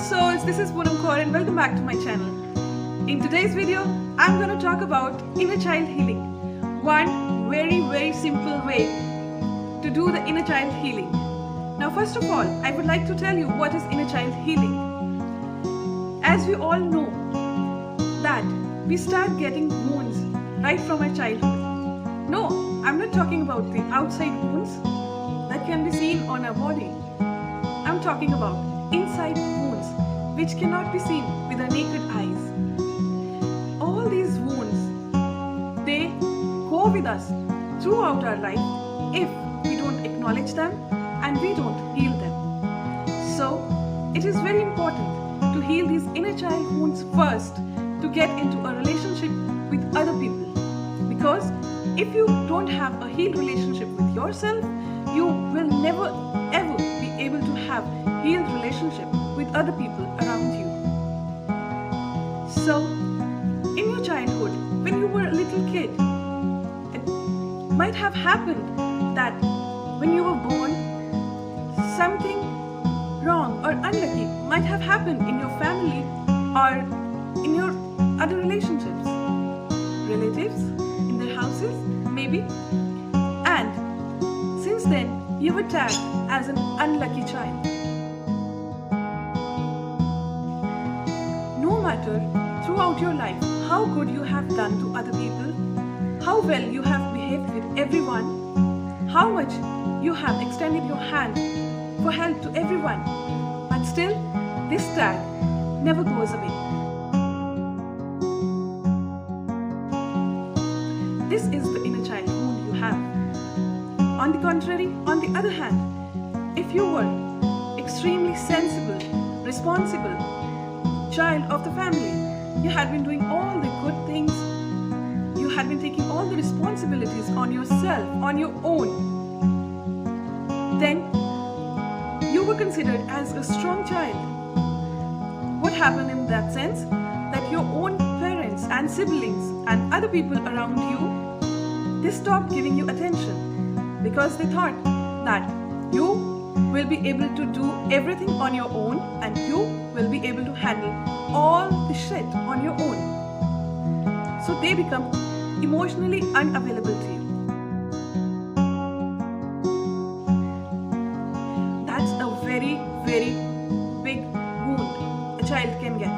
good souls, this is Poonam Kaur and welcome back to my channel. In today's video, I'm going to talk about inner child healing. One very simple way to do the inner child healing. Now first of all, I would like to tell you what is inner child healing. As we all know that we start getting wounds right from our childhood. No, I'm not talking about the outside wounds that can be seen on our body. I'm talking about inside wounds which cannot be seen with our naked eyes. All these wounds, they go with us throughout our life if we don't acknowledge them and we don't heal them. So it is very important to heal these inner child wounds first to get into a relationship with other people. Because if you don't have a healed relationship with yourself, you will never ever be able to have healed relationship with other people around you. So, in your childhood, when you were a little kid, it might have happened that when you were born, something wrong or unlucky might have happened in your family or in your other relationships, relatives, in their houses, maybe. And since then, you were tagged as an unlucky child. No matter throughout your life how good you have done to other people, how well you have behaved with everyone, how much you have extended your hand for help to everyone, but still this tag never goes away. This is the inner child wound you have. On the contrary, on the other hand, if you were extremely sensible, responsible child of the family, you had been doing all the good things, you had been taking all the responsibilities on yourself, on your own, then you were considered as a strong child. What happened in that sense? That your own parents and siblings and other people around you, they stopped giving you attention. Because they thought that you will be able to do everything on your own and you will be able to handle all the shit on your own. So they become emotionally unavailable to you. That's a very big wound a child can get.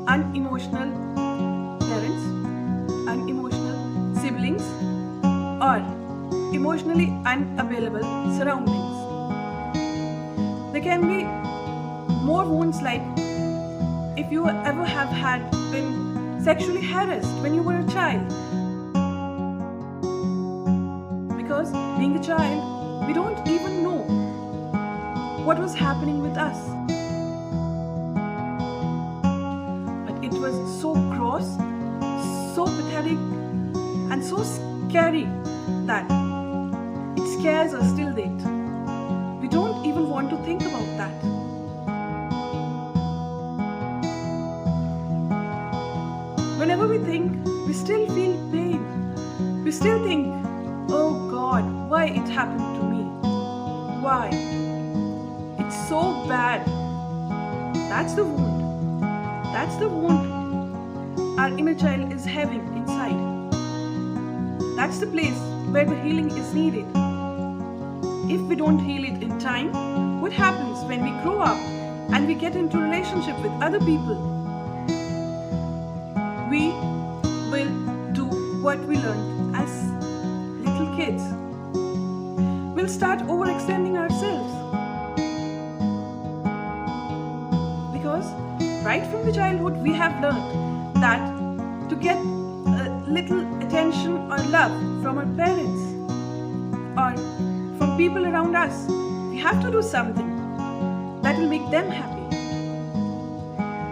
Unemotional parents, unemotional siblings, or emotionally unavailable surroundings. There can be more wounds like if you ever have had been sexually harassed when you were a child. Because being a child, we don't even know what was happening with us. But it was so gross, so pathetic, and so scary that it scares us till date. We don't even want to think about that. Whenever we think, we still feel pain. We still think, oh God, why it happened to me? Why? It's so bad. That's the wound. That's the wound our inner child is having inside. That's the place where the healing is needed. If we don't heal it in time, what happens when we grow up and we get into relationship with other people? We will do what we learned as little kids. We'll start overextending ourselves. Because right from the childhood we have learned that to get a little attention or love from our parents or from people around us, we have to do something that will make them happy.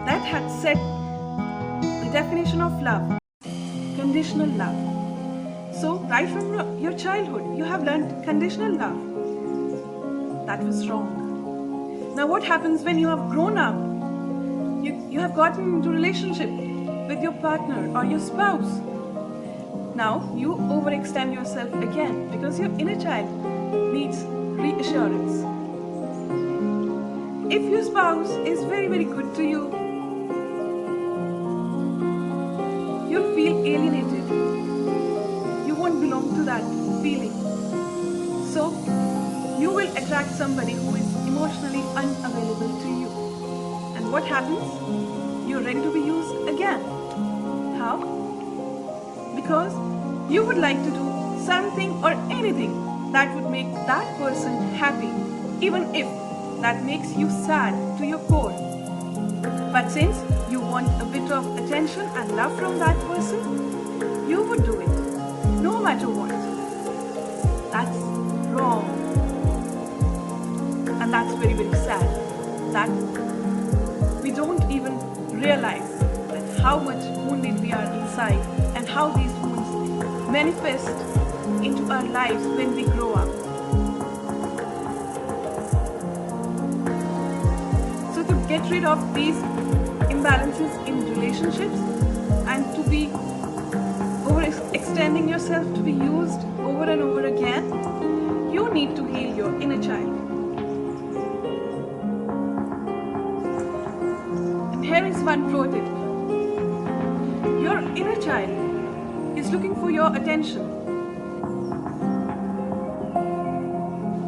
That had set the definition of love, conditional love. So right from your childhood, you have learned conditional love. That was wrong. Now what happens when you have grown up? You have gotten into relationship with your partner or your spouse. Now you overextend yourself again because your inner child needs reassurance. If your spouse is very, very good to you, you'll feel alienated. You won't belong to that feeling. So, you will attract somebody who is emotionally unavailable to you. And what happens? You're ready to be used again. How? Because you would like to do something or anything that would make that person happy, even if that makes you sad to your core. But since you want a bit of attention and love from that person, you would do it, no matter what. That's wrong. And that's very, very sad. That we don't even realize that how much wounded we are inside and how these wounds manifest into our lives when we grow up. So to get rid of these imbalances in relationships and to be overextending yourself to be used over and over again, you need to heal your inner child. And here is one pro tip. Your inner child is looking for your attention.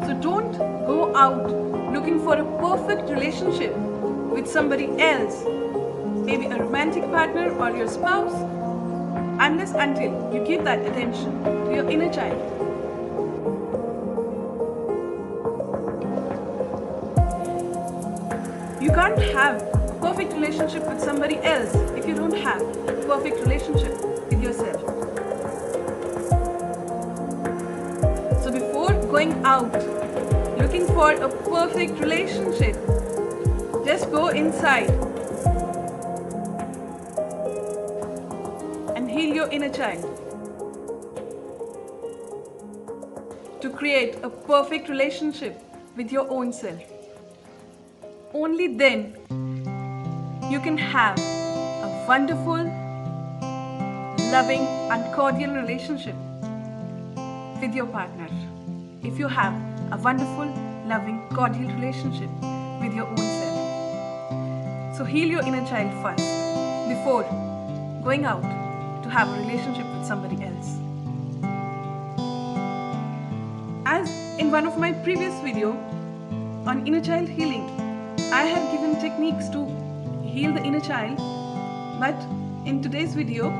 So don't go out looking for a perfect relationship with somebody else, maybe a romantic partner or your spouse, unless until you give that attention to your inner child. You can't have a perfect relationship with somebody else if you don't have a perfect relationship with yourself. So before going out looking for a perfect relationship, just go inside and heal your inner child to create a perfect relationship with your own self. Only then you can have a wonderful, loving and cordial relationship with your partner. If you have a wonderful, loving, cordial relationship with your own self. So heal your inner child first before going out to have a relationship with somebody else. As in one of my previous video on inner child healing, I have given techniques to heal the inner child, but in today's video,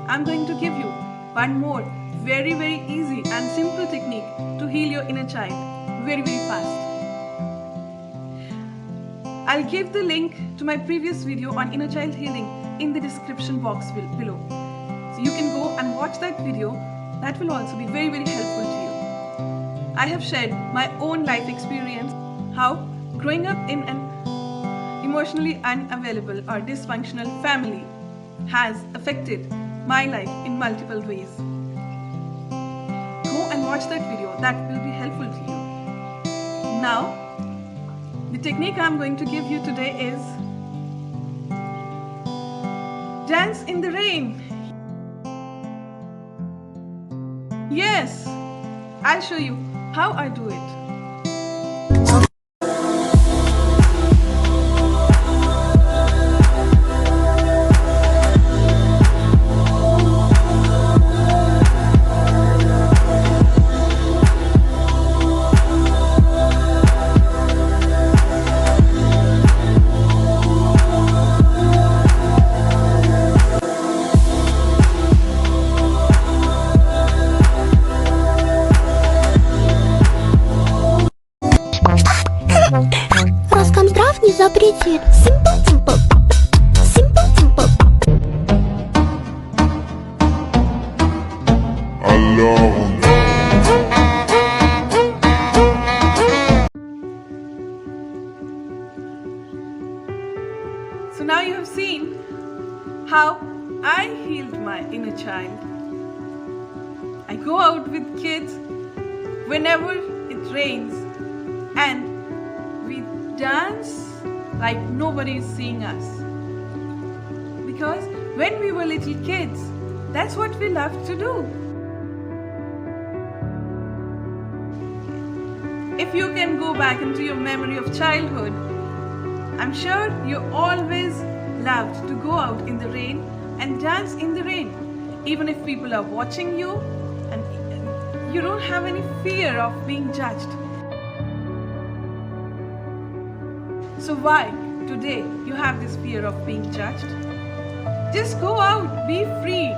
I'm going to give you one more very, very easy and simple technique to heal your inner child very, very fast. I'll give the link to my previous video on inner child healing in the description box below. So you can go and watch that video. That will also be very, very helpful to you. I have shared my own life experience, how growing up in an emotionally unavailable or dysfunctional family has affected my life in multiple ways. Go and watch that video. That will be helpful to you. Now, the technique I'm going to give you today is dance in the rain. Yes, I'll show you how I do it. Роскомздрав не запретит. Simple, simple. Simple, simple. So now you have seen how I healed my inner child. I go out with kids whenever it rains and we dance like nobody is seeing us. Because when we were little kids, that's what we loved to do. If you can go back into your memory of childhood, I'm sure you always loved to go out in the rain and dance in the rain, even if people are watching you and you don't have any fear of being judged. So why today you have this fear of being judged? Just go out, be free.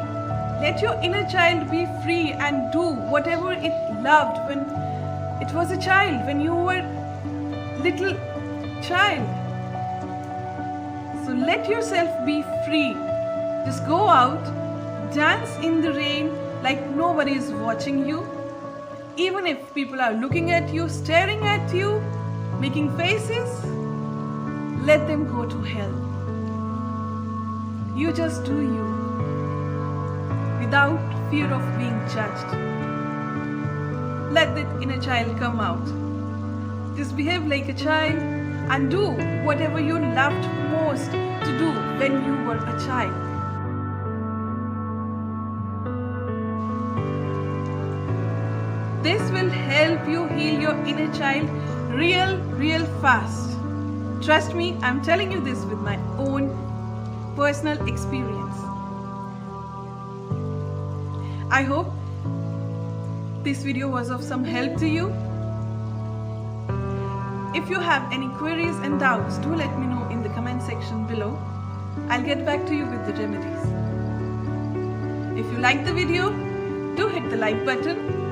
Let your inner child be free and do whatever it loved when it was a child, when you were little child. So let yourself be free. Just go out, dance in the rain like nobody is watching you. Even if people are looking at you, staring at you, making faces, let them go to hell. You just do you, without fear of being judged. Let that inner child come out. Just behave like a child and do whatever you loved most to do when you were a child. This will help you heal your inner child real fast. Trust me, I'm telling you this with my own personal experience. I hope this video was of some help to you. If you have any queries and doubts, do let me know in the comment section below. I'll get back to you with the remedies. If you like the video, do hit the like button.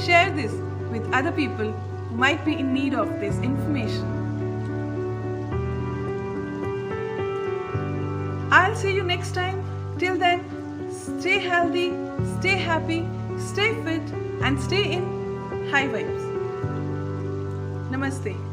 Share this with other people who might be in need of this information. I'll see you next time. Till then, stay healthy, stay happy, stay fit, and stay in high vibes. Namaste.